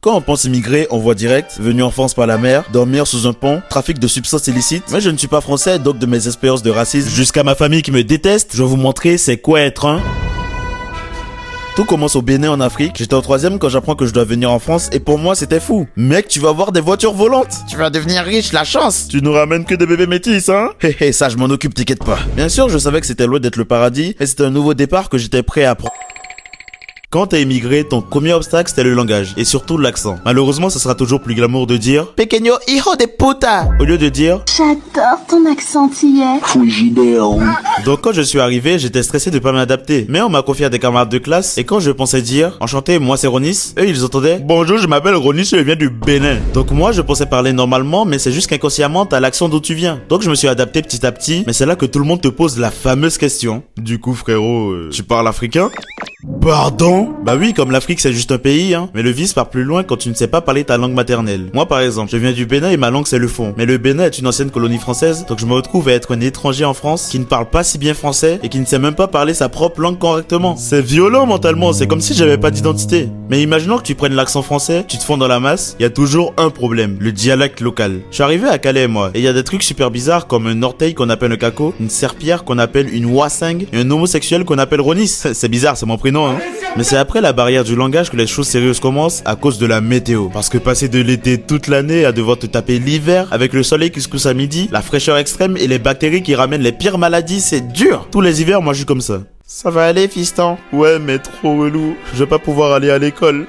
Quand on pense immigrer, on voit direct, venu en France par la mer, dormir sous un pont, trafic de substances illicites. Mais je ne suis pas français, donc de mes expériences de racisme jusqu'à ma famille qui me déteste, je vais vous montrer c'est quoi être un... Tout commence au Bénin en Afrique. J'étais en 3ème quand j'apprends que je dois venir en France et pour moi c'était fou. Mec, tu vas voir des voitures volantes. Tu vas devenir riche, la chance. Tu nous ramènes que des bébés métis, hein. Hé, ça je m'en occupe, t'inquiète pas. Bien sûr, je savais que c'était loin d'être le paradis, mais c'était un nouveau départ que j'étais prêt à prendre. Quand t'es immigré, ton premier obstacle c'était le langage et surtout l'accent. Malheureusement, ce sera toujours plus glamour de dire Pequeño hijo de puta au lieu de dire J'adore ton accent antillais. Frigideo. Donc quand je suis arrivé, j'étais stressé de pas m'adapter. Mais on m'a confié à des camarades de classe et quand je pensais dire enchanté, moi c'est Ronis, eux ils entendaient bonjour, je m'appelle Ronis, je viens du Bénin. Donc moi je pensais parler normalement, mais c'est juste qu'inconsciemment t'as l'accent d'où tu viens. Donc je me suis adapté petit à petit, mais c'est là que tout le monde te pose la fameuse question. Du coup frérot, tu parles africain? Pardon? Bah oui, comme l'Afrique c'est juste un pays, hein. Mais le vice part plus loin quand tu ne sais pas parler ta langue maternelle. Moi par exemple, je viens du Bénin et ma langue c'est le fon. Mais le Bénin est une ancienne colonie française, donc je me retrouve à être un étranger en France qui ne parle pas si bien français et qui ne sait même pas parler sa propre langue correctement. C'est violent mentalement, c'est comme si j'avais pas d'identité. Mais imaginons que tu prennes l'accent français, tu te fonds dans la masse, il y a toujours un problème, le dialecte local. Je suis arrivé à Calais moi, et il y a des trucs super bizarres comme un orteil qu'on appelle un caco, une serpillère qu'on appelle une wasing et un homosexuel qu'on appelle Ronis. C'est bizarre, c'est mon prénom, hein. Mais c'est après la barrière du langage que les choses sérieuses commencent à cause de la météo. Parce que passer de l'été toute l'année à devoir te taper l'hiver avec le soleil qui se couche à midi, la fraîcheur extrême et les bactéries qui ramènent les pires maladies, c'est dur. Tous les hivers, moi je suis comme ça. Ça va aller, fiston? Ouais, mais trop relou. Je vais pas pouvoir aller à l'école.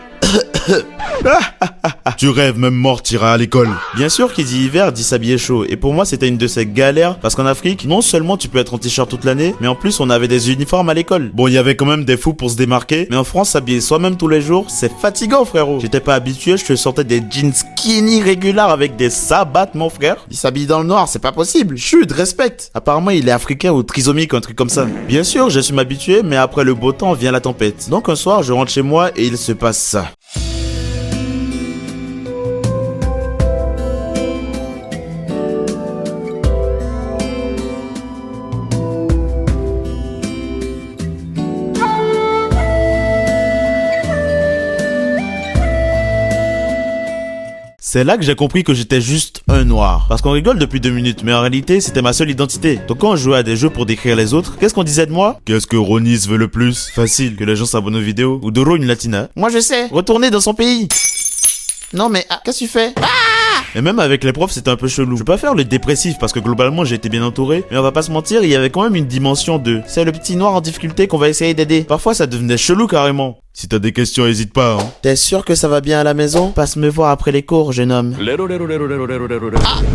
Tu rêves, même mort t'iras à l'école. Bien sûr, qui dit hiver dit s'habiller chaud. Et pour moi, c'était une de ces galères. Parce qu'en Afrique, non seulement tu peux être en t-shirt toute l'année, mais en plus, on avait des uniformes à l'école. Bon, il y avait quand même des fous pour se démarquer. Mais en France, s'habiller soi-même tous les jours, c'est fatigant, frérot. J'étais pas habitué, je te sortais des jeans skinny réguliers avec des sabbats, mon frère. Il s'habille dans le noir, c'est pas possible. Chut, respecte. Apparemment, il est africain ou trisomique, un truc comme ça. Bien sûr, je suis m'habitué, mais après le beau temps vient la tempête. Donc un soir, je rentre chez moi et il se passe ça. C'est là que j'ai compris que j'étais juste un noir. Parce qu'on rigole depuis 2 minutes, mais en réalité, c'était ma seule identité. Donc quand on jouait à des jeux pour décrire les autres, qu'est-ce qu'on disait de moi? Qu'est-ce que Ronis veut le plus? Facile, que les gens s'abonnent aux vidéos. Ou Doro une latina. Moi je sais, retourner dans son pays. Non mais, qu'est-ce que tu fais? Et même avec les profs, c'était un peu chelou. Je vais pas faire le dépressif parce que globalement, j'ai été bien entouré. Mais on va pas se mentir, il y avait quand même une dimension de c'est le petit noir en difficulté qu'on va essayer d'aider. Parfois, ça devenait chelou carrément. Si t'as des questions, hésite pas, hein. T'es sûr que ça va bien à la maison? Passe me voir après les cours, jeune homme.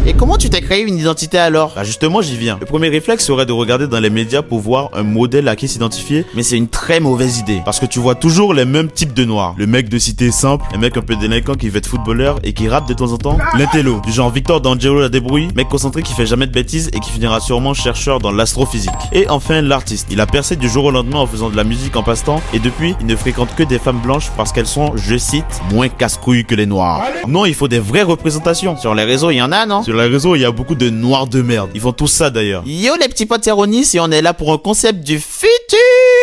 Et comment tu t'es créé une identité alors? Bah justement, j'y viens. Le premier réflexe serait de regarder dans les médias pour voir un modèle à qui s'identifier. Mais c'est une très mauvaise idée. Parce que tu vois toujours les mêmes types de noirs. Le mec de cité simple, le mec un peu délinquant qui veut être footballeur et qui rappe de temps en temps. L'intello, du genre Victor D'Angelo la débrouille, mec concentré qui fait jamais de bêtises et qui finira sûrement chercheur dans l'astrophysique. Et enfin l'artiste. Il a percé du jour au lendemain en faisant de la musique en passe-temps et depuis, il ne fréquente que des femmes blanches parce qu'elles sont, je cite, moins casse-couilles que les noirs. Non, il faut des vraies représentations. Sur les réseaux, il y en a, non? Sur les réseaux, il y a beaucoup de noirs de merde. Ils font tous ça d'ailleurs. Yo les petits potes Ronis, et on est là pour un concept du futur.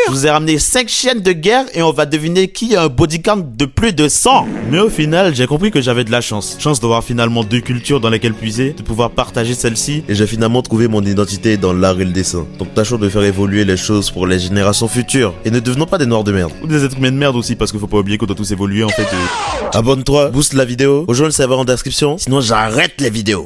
Je vous ai ramené 5 chiennes de guerre et on va deviner qui a un body count de plus de 100. Mais au final, j'ai compris que j'avais de la chance. Chance d'avoir finalement 2 cultures dans lesquelles puiser, de pouvoir partager celle-ci. Et j'ai finalement trouvé mon identité dans l'art et le dessin. Donc tâchons de faire évoluer les choses pour les générations futures. Et ne devenons pas des noirs de merde. Ou des êtres humains de merde aussi, parce qu'il faut pas oublier qu'on doit tous évoluer en fait. Abonne-toi, booste la vidéo, rejoins le serveur en description, sinon j'arrête les vidéos.